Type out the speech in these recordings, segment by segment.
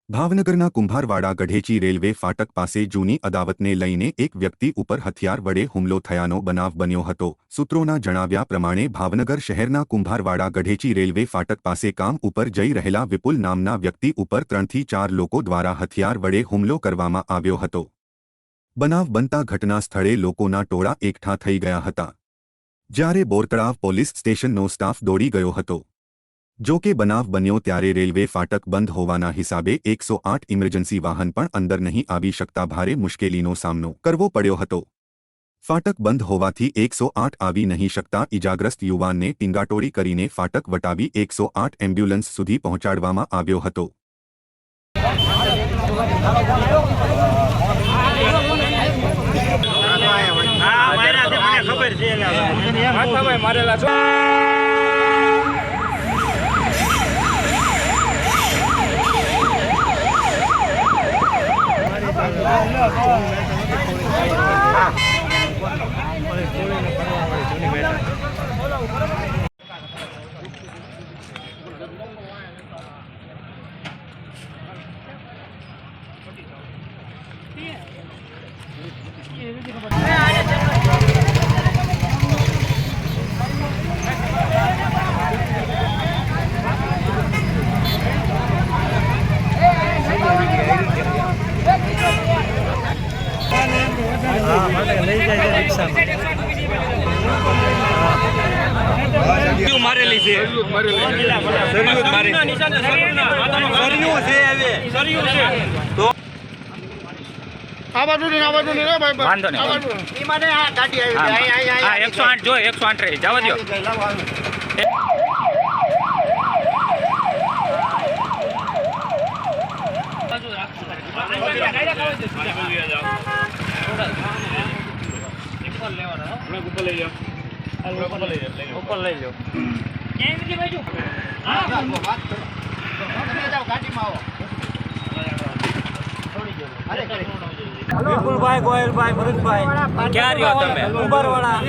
ભાવનગરના કુંભારવાડા ગઢેચી રેલવે ફાટક પાસે જૂની અદાવતને લઈને એક વ્યક્તિ ઉપર હથિયાર વડે હુમલો થયાનો બનાવ બન્યો હતો। સૂત્રોના જણાવ્યા પ્રમાણે ભાવનગર શહેરના કુંભારવાડા ગઢેચી રેલવે ફાટક પાસે કામ ઉપર જઈ રહેલા વિપુલ નામના વ્યક્તિ ઉપર 3 થી 4 લોકો દ્વારા હથિયાર વડે હુમલો કરવામાં આવ્યો હતો। બનાવ બનતા ઘટના સ્થળે લોકોના ટોળા એકઠા થઈ ગયા હતા, જ્યારે બોરતળાવ પોલીસ સ્ટેશનનો સ્ટાફ દોડી ગયો હતો। જો કે બનાવ બન્યો ત્યારે રેલવે ફાટક બંધ હોવાના હિસાબે 108 ઇમરજન્સી વાહન પણ અંદર નહીં આવી શકતા ભારે મુશ્કેલીનો સામનો કરવો પડ્યો હતો। ફાટક બંધ હોવાથી 108 આવી નહીં શકતા ઇજાગ્રસ્ત યુવાનને ટીંગાટોળી કરીને ફાટક વટાવી 108 એમ્બ્યુલન્સ સુધી પહોંચાડવામાં આવ્યો હતો। મારેલી છે તો આ બાજુ ને ભાઈ વાંધો નહીં ઈ મને આ ગાડી આવી આ 108 જો 108 રહી જવા દો। ઉપર લઈ લો વિપુલભાઈ, ગોયલભાઈ, ભરતભાઈ, ક્યાં રહ્યો તમે? કુંભારવાડા।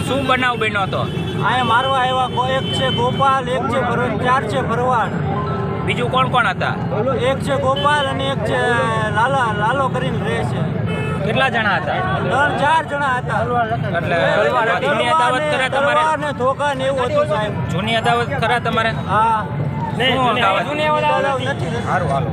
શું બનાવ બન્યો હતો? અહીંયા મારવા આવ્યા, એક છે ગોપાલ, એક છે ભરત, 4 છે ભરવાડ। બીજું કોણ કોણ હતા? એક છે ગોપાલ અને એક છે લાલો કરીને રહે છે। કેટલા જણા હતા? 3-4 જણા હતા। એટલે જૂની અદાવત ખરા તમારે? ને ધોકા ને એવું હતું સાહેબ। જૂની અદાવત ખરા તમારે? હા, શું અદાવત? જૂની અદાવત નથી। સારું હાલો